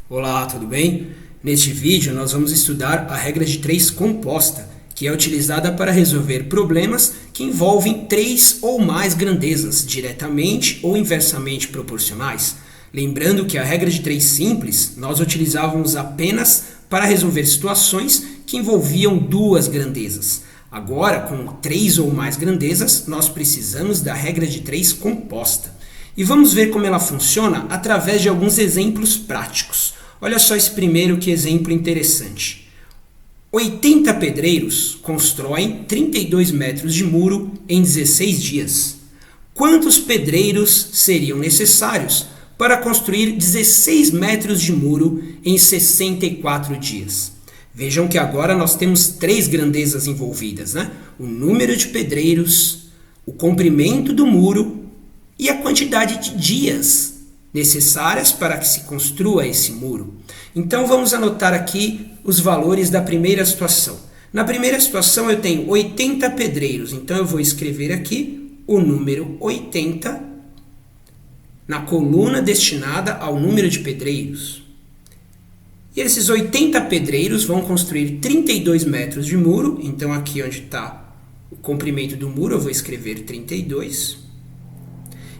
Olá, tudo bem? Neste vídeo nós vamos estudar a regra de 3 composta, que é utilizada para resolver problemas que envolvem 3 ou mais grandezas, diretamente ou inversamente proporcionais. Lembrando que a regra de 3 simples nós utilizávamos apenas para resolver situações que envolviam 2 grandezas. Agora, com 3 ou mais grandezas, nós precisamos da regra de 3 composta. E vamos ver como ela funciona através de alguns exemplos práticos. Olha só esse primeiro que exemplo interessante. 80 pedreiros constroem 32 metros de muro em 16 dias. Quantos pedreiros seriam necessários para construir 16 metros de muro em 64 dias? Vejam que agora nós temos 3 grandezas envolvidas, né? O número de pedreiros, o comprimento do muro e a quantidade de dias necessárias para que se construa esse muro. Então vamos anotar aqui os valores da primeira situação. Na primeira situação eu tenho 80 pedreiros, então eu vou escrever aqui o número 80 na coluna destinada ao número de pedreiros. E esses 80 pedreiros vão construir 32 metros de muro, então aqui onde está o comprimento do muro eu vou escrever 32,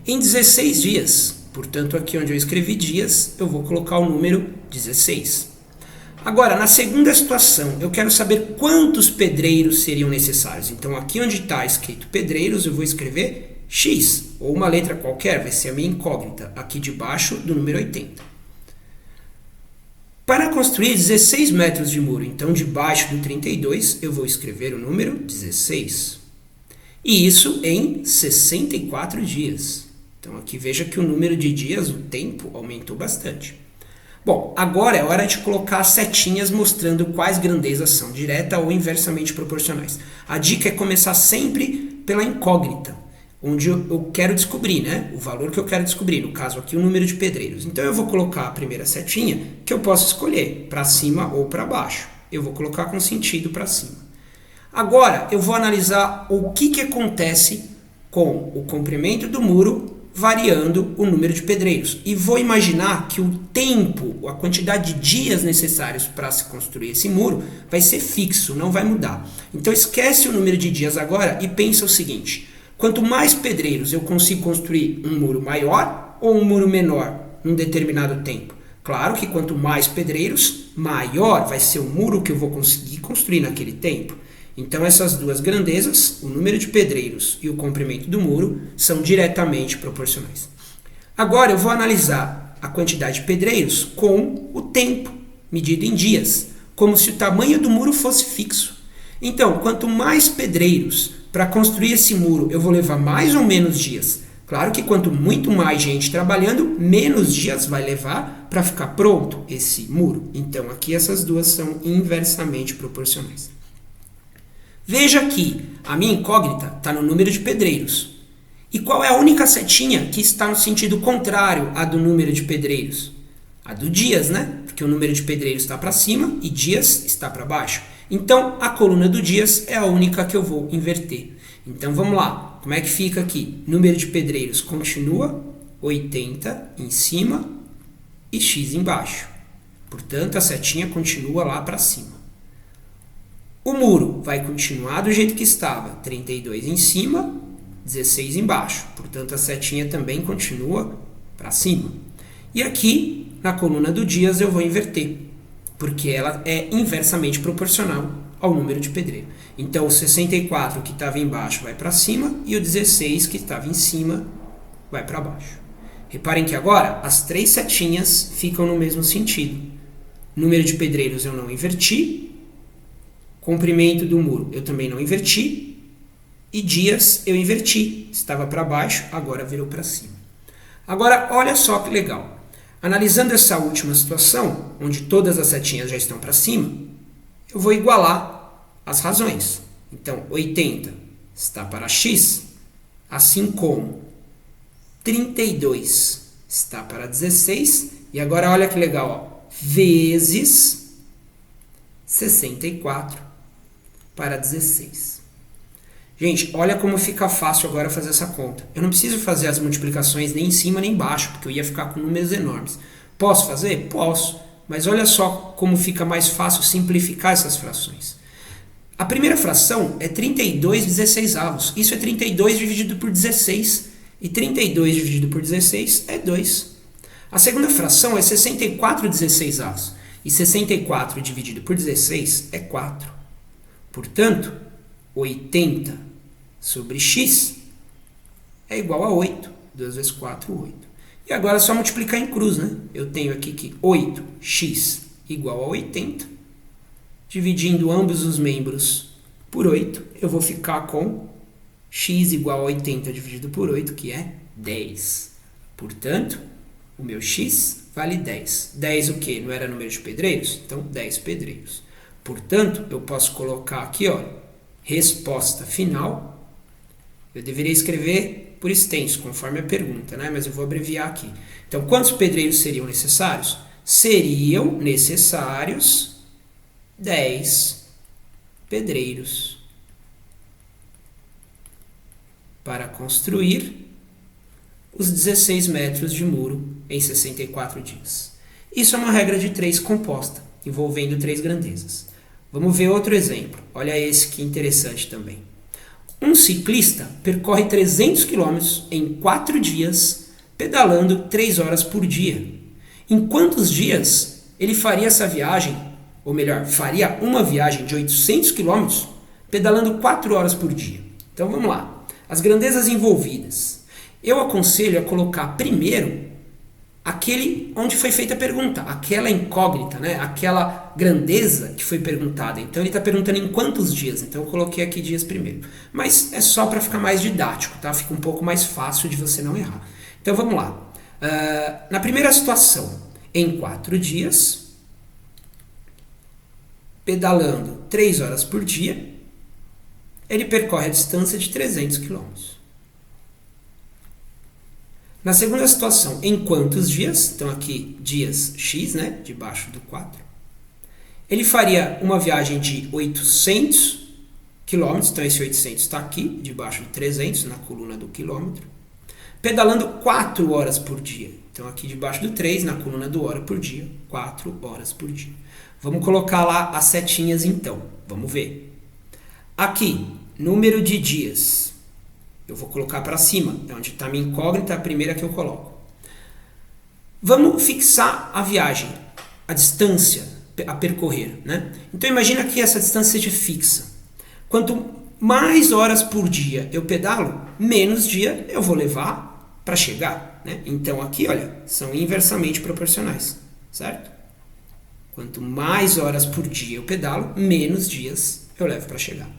em 16 dias. Portanto, aqui onde eu escrevi dias, eu vou colocar o número 16. Agora, na segunda situação, eu quero saber quantos pedreiros seriam necessários. Então, aqui onde está escrito pedreiros, eu vou escrever X, ou uma letra qualquer, vai ser a minha incógnita, aqui debaixo do número 80. Para construir 16 metros de muro, então, debaixo do 32, eu vou escrever o número 16. E isso em 64 dias. Então aqui veja que o número de dias, o tempo, aumentou bastante. Bom, agora é hora de colocar as setinhas mostrando quais grandezas são direta ou inversamente proporcionais. A dica é começar sempre pela incógnita, onde eu quero descobrir, né? O valor que eu quero descobrir, no caso aqui o número de pedreiros. Então eu vou colocar a primeira setinha que eu posso escolher, para cima ou para baixo. Eu vou colocar com sentido para cima. Agora eu vou analisar o que acontece com o comprimento do muro variando o número de pedreiros. E vou imaginar que o tempo, a quantidade de dias necessários para se construir esse muro vai ser fixo, não vai mudar. Então esquece o número de dias agora e pensa o seguinte: quanto mais pedreiros eu consigo construir um muro maior ou um muro menor num determinado tempo? Claro que quanto mais pedreiros, maior vai ser o muro que eu vou conseguir construir naquele tempo. Então essas duas grandezas, o número de pedreiros e o comprimento do muro, são diretamente proporcionais. Agora eu vou analisar a quantidade de pedreiros com o tempo, medido em dias, como se o tamanho do muro fosse fixo. Então, quanto mais pedreiros para construir esse muro, eu vou levar mais ou menos dias. Claro que quanto muito mais gente trabalhando, menos dias vai levar para ficar pronto esse muro. Então aqui essas duas são inversamente proporcionais. Veja que a minha incógnita está no número de pedreiros. E qual é a única setinha que está no sentido contrário à do número de pedreiros? A do dias, né? Porque o número de pedreiros está para cima e dias está para baixo. Então, a coluna do dias é a única que eu vou inverter. Então, vamos lá. Como é que fica aqui? Número de pedreiros continua 80 em cima e X embaixo. Portanto, a setinha continua lá para cima. O muro vai continuar do jeito que estava, 32 em cima, 16 embaixo. Portanto, a setinha também continua para cima. E aqui, na coluna do dias, eu vou inverter, porque ela é inversamente proporcional ao número de pedreiro. Então, o 64 que estava embaixo vai para cima e o 16 que estava em cima vai para baixo. Reparem que agora as 3 setinhas ficam no mesmo sentido. Número de pedreiros eu não inverti, comprimento do muro eu também não inverti, e dias eu inverti. Estava para baixo, agora virou para cima. Agora, olha só que legal. Analisando essa última situação, onde todas as setinhas já estão para cima, eu vou igualar as razões. Então, 80 está para X, assim como 32 está para 16, e agora olha que legal, ó, vezes 64 para 16. Gente, olha como fica fácil agora fazer essa conta. Eu não preciso fazer as multiplicações nem em cima nem embaixo, porque eu ia ficar com números enormes. Posso fazer? Posso. mas olha só como fica mais fácil simplificar essas frações. A primeira fração é 32/16. Isso é 32 dividido por 16. E 32 dividido por 16 é 2. A segunda fração é 64/16. E 64 dividido por 16 é 4. Portanto, 80 sobre x é igual a 8. 2 vezes 4, 8. E agora é só multiplicar em cruz, né? Eu tenho aqui que 8x igual a 80. Dividindo ambos os membros por 8, eu vou ficar com x igual a 80 dividido por 8, que é 10. Portanto, o meu x vale 10. 10 o quê? Não era número de pedreiros? Então, 10 pedreiros. Portanto, eu posso colocar aqui, ó, resposta final. Eu deveria escrever por extenso, conforme a pergunta, né? Mas eu vou abreviar aqui. Então, quantos pedreiros seriam necessários? Seriam necessários 10 pedreiros para construir os 16 metros de muro em 64 dias. Isso é uma regra de 3 composta, envolvendo 3 grandezas. Vamos ver outro exemplo. Olha esse que interessante também. Um ciclista percorre 300 km em 4 dias, pedalando 3 horas por dia. Em quantos dias ele faria essa viagem? Ou melhor, faria uma viagem de 800 km pedalando 4 horas por dia. Então vamos lá. As grandezas envolvidas. Eu aconselho a colocar primeiro aquele onde foi feita a pergunta, aquela incógnita, né? Aquela grandeza que foi perguntada. Então ele está perguntando em quantos dias. Então eu coloquei aqui dias primeiro. Mas é só para ficar mais didático, tá? Fica um pouco mais fácil de você não errar. Então vamos lá. Na primeira situação, em 4 dias, pedalando 3 horas por dia, ele percorre a distância de 300 km. Na segunda situação, em quantos dias? Então aqui dias x, né, debaixo do 4. Ele faria uma viagem de 800 km, então esse 800 está aqui, debaixo de 300, na coluna do quilômetro. Pedalando 4 horas por dia. Então aqui debaixo do 3, na coluna do hora por dia, 4 horas por dia. Vamos colocar lá as setinhas então. Vamos ver. Aqui, número de dias. Eu vou colocar para cima. É onde está a minha incógnita, a primeira que eu coloco. Vamos fixar a viagem, a distância a percorrer, né? Então imagina que essa distância seja fixa. Quanto mais horas por dia eu pedalo, menos dia eu vou levar para chegar, né? Então aqui, olha, são inversamente proporcionais, certo? Quanto mais horas por dia eu pedalo, menos dias eu levo para chegar.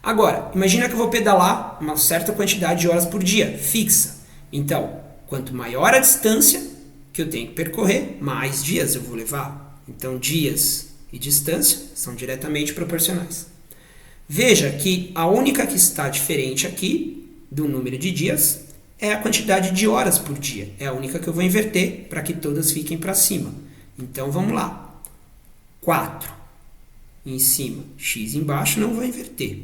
Agora, imagina que eu vou pedalar uma certa quantidade de horas por dia, fixa. Então, quanto maior a distância que eu tenho que percorrer, mais dias eu vou levar. Então, dias e distância são diretamente proporcionais. Veja que a única que está diferente aqui do número de dias é a quantidade de horas por dia. É a única que eu vou inverter para que todas fiquem para cima. Então, vamos lá. 4 em cima, x embaixo, não vou inverter.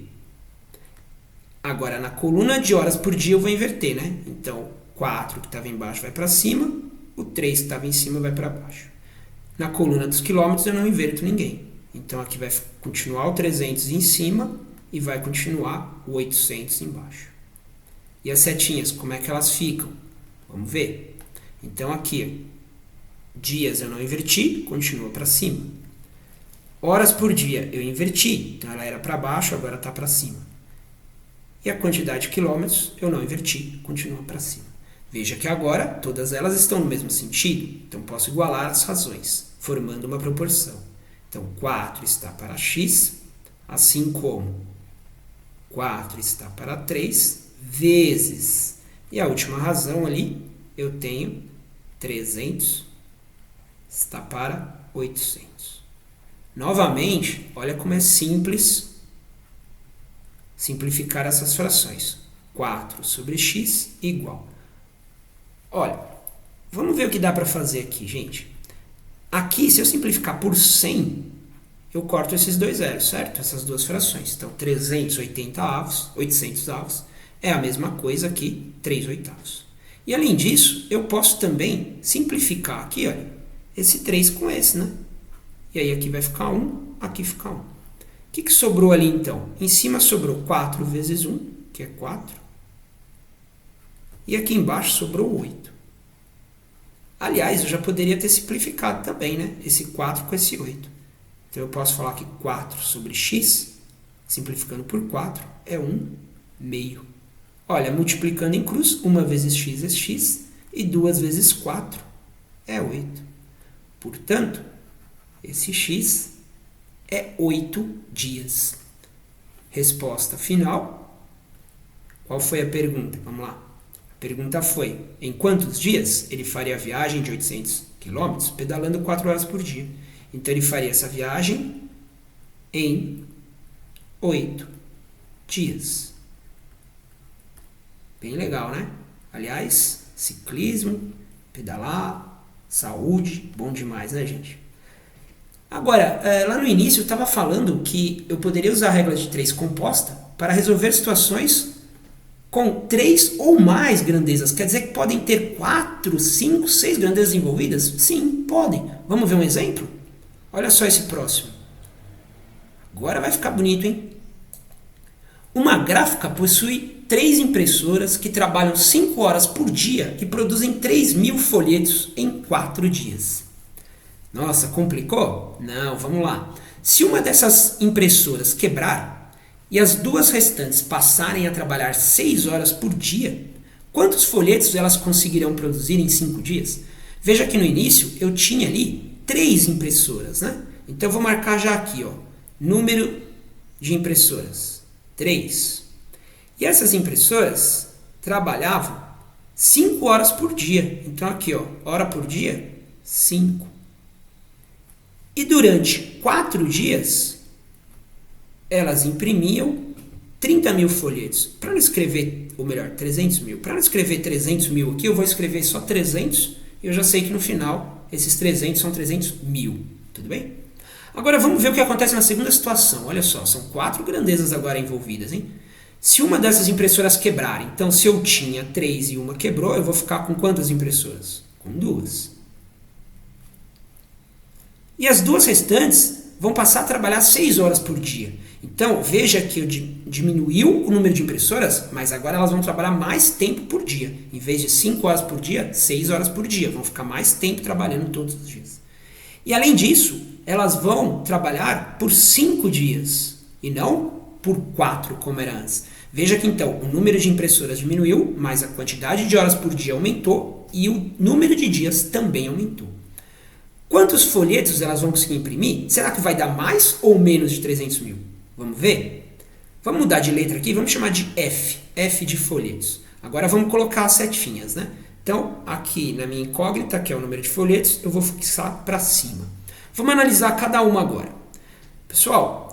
Agora, na coluna de horas por dia eu vou inverter, né? Então, 4 que estava embaixo vai para cima, o 3 que estava em cima vai para baixo. Na coluna dos quilômetros eu não inverto ninguém. Então, aqui vai continuar o 300 em cima e vai continuar o 800 embaixo. E as setinhas, como é que elas ficam? Vamos ver. Então, aqui, dias eu não inverti, continua para cima. Horas por dia eu inverti, então ela era para baixo, agora está para cima. E a quantidade de quilômetros eu não inverti, continua para cima. Veja que agora todas elas estão no mesmo sentido, então posso igualar as razões, formando uma proporção. Então 4 está para x, assim como 4 está para 3, vezes. E a última razão ali, eu tenho 300 está para 800. Novamente, olha como é simples simplificar essas frações. 4 sobre x igual. Olha, vamos ver o que dá para fazer aqui, gente. Aqui, se eu simplificar por 100, eu corto esses dois zeros, certo? Essas duas frações. Então, 380 avos, 800 avos, é a mesma coisa que 3 oitavos. E além disso, eu posso também simplificar aqui, olha. esse 3 com esse, né? E aí aqui vai ficar 1, aqui fica 1. O que sobrou ali então? Em cima sobrou 4 vezes 1, que é 4. E aqui embaixo sobrou 8. Aliás, eu já poderia ter simplificado também, né? Esse 4 com esse 8. Então eu posso falar que 4 sobre x, simplificando por 4, é 1 meio. Olha, multiplicando em cruz, 1 vezes x é x, e 2 vezes 4 é 8. Portanto, esse x é 8 dias. Resposta final. Qual foi a pergunta? Vamos lá. A pergunta foi, em quantos dias ele faria a viagem de 800 km pedalando 4 horas por dia? Então, ele faria essa viagem em 8 dias. Bem legal, né? Aliás, ciclismo, pedalar, saúde, bom demais, né, gente? Agora, lá no início eu estava falando que eu poderia usar a regra de 3 composta para resolver situações com 3 ou mais grandezas. Quer dizer que podem ter 4, 5, 6 grandezas envolvidas? Sim, podem. Vamos ver um exemplo? Olha só esse próximo. Agora vai ficar bonito, hein? Uma gráfica possui 3 impressoras que trabalham 5 horas por dia e produzem 3.000 folhetos em 4 dias. Nossa, complicou? Não, vamos lá. Se uma dessas impressoras quebrar e as 2 restantes passarem a trabalhar 6 horas por dia, quantos folhetos elas conseguirão produzir em 5 dias? Veja que no início eu tinha ali 3 impressoras, né? Então eu vou marcar já aqui, ó, número de impressoras, 3. E essas impressoras trabalhavam 5 horas por dia. Então aqui, ó, hora por dia, 5. E durante 4 dias, elas imprimiam 30.000 folhetos. Para não escrever, ou melhor, 300.000. Para não escrever 300.000 aqui, eu vou escrever só 300. E eu já sei que no final, esses 300 são 300.000. Tudo bem? Agora vamos ver o que acontece na segunda situação. Olha só, são 4 grandezas agora envolvidas, hein? Se uma dessas impressoras quebrar, então se eu tinha 3 e uma quebrou, eu vou ficar com quantas impressoras? Com 2. E as 2 restantes vão passar a trabalhar 6 horas por dia. Então, veja que eu diminuiu o número de impressoras, mas agora elas vão trabalhar mais tempo por dia. Em vez de 5 horas por dia, 6 horas por dia. Vão ficar mais tempo trabalhando todos os dias. E além disso, elas vão trabalhar por 5 dias e não por 4, como era antes. Veja que então o número de impressoras diminuiu, mas a quantidade de horas por dia aumentou e o número de dias também aumentou. Quantos folhetos elas vão conseguir imprimir? Será que vai dar mais ou menos de 300.000? Vamos ver? Vamos mudar de letra aqui, vamos chamar de F. F de folhetos. Agora vamos colocar as setinhas, né? Então, aqui na minha incógnita, que é o número de folhetos, eu vou fixar para cima. Vamos analisar cada uma agora. Pessoal,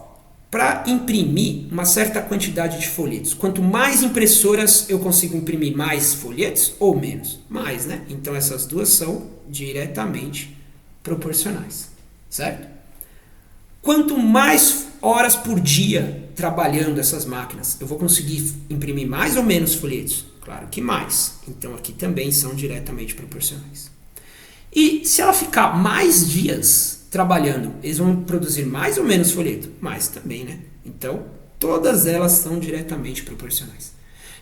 para imprimir uma certa quantidade de folhetos, quanto mais impressoras eu consigo imprimir mais folhetos ou menos? Mais, né? Então essas duas são diretamente proporcionais, certo? Quanto mais horas por dia trabalhando essas máquinas, eu vou conseguir imprimir mais ou menos folhetos? Claro que mais. Então aqui também são diretamente proporcionais. E se ela ficar mais dias trabalhando, eles vão produzir mais ou menos folheto? Mais também, né? Então, todas elas são diretamente proporcionais.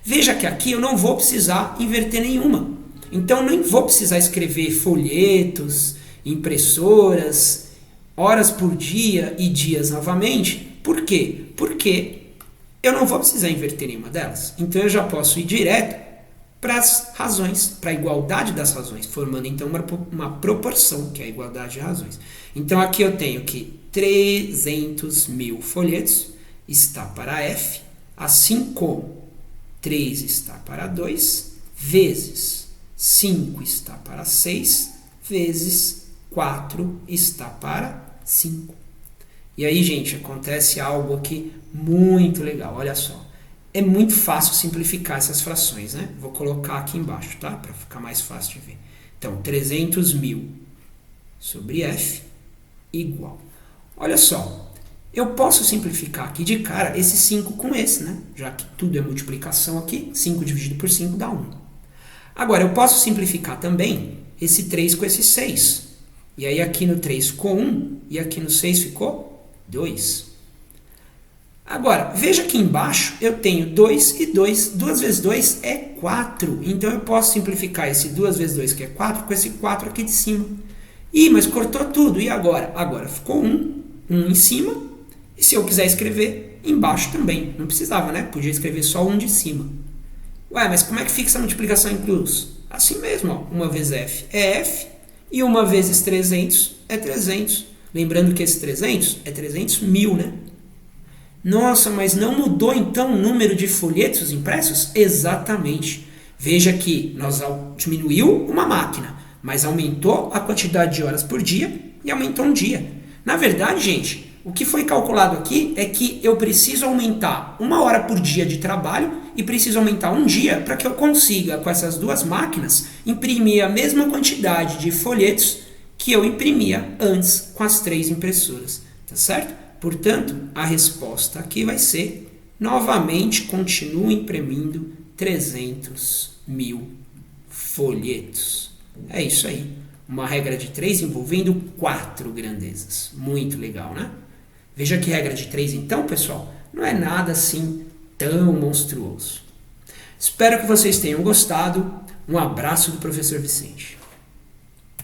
Veja que aqui eu não vou precisar inverter nenhuma. Então, nem vou precisar escrever folhetos, impressoras, horas por dia e dias novamente. Por quê? Porque eu não vou precisar inverter nenhuma delas. Então, eu já posso ir direto para as razões, para a igualdade das razões, formando então uma proporção, que é a igualdade de razões. Então aqui eu tenho que 300.000 folhetos está para F, assim como 3 está para 2, vezes 5 está para 6, vezes 4 está para 5. E aí, gente, acontece algo aqui muito legal, olha só. É muito fácil simplificar essas frações, né? Vou colocar aqui embaixo, tá? Para ficar mais fácil de ver. Então, 300.000 sobre F igual. Olha só, eu posso simplificar aqui de cara esse 5 com esse, né? Já que tudo é multiplicação aqui, 5 dividido por 5 dá 1. Agora, eu posso simplificar também esse 3 com esse 6. E aí aqui no 3 ficou 1 e aqui no 6 ficou 2. Agora, veja aqui embaixo eu tenho 2 e 2. 2 vezes 2 é 4. Então eu posso simplificar esse 2 vezes 2, que é 4, com esse 4 aqui de cima. Ih, mas cortou tudo. E agora? Agora ficou 1 em cima. E se eu quiser escrever, embaixo também. Não precisava, né? Podia escrever só 1 de cima. Ué, mas como é que fica essa multiplicação em cruz? Assim mesmo, ó. 1 vezes f é f. E 1 vezes 300 é 300. Lembrando que esse 300 é 300.000, né? Nossa, mas não mudou então o número de folhetos impressos? Exatamente. Veja que nós diminuiu uma máquina, mas aumentou a quantidade de horas por dia e aumentou um dia. Na verdade, gente, o que foi calculado aqui é que eu preciso aumentar 1 hora por dia de trabalho e preciso aumentar um dia para que eu consiga, com essas duas máquinas, imprimir a mesma quantidade de folhetos que eu imprimia antes com as 3 impressoras. Tá certo? Portanto, a resposta aqui vai ser, novamente, continuo imprimindo 300.000 folhetos. É isso aí. Uma regra de 3 envolvendo 4 grandezas. Muito legal, né? Veja que regra de 3, então, pessoal, não é nada assim tão monstruoso. Espero que vocês tenham gostado. Um abraço do professor Vicente.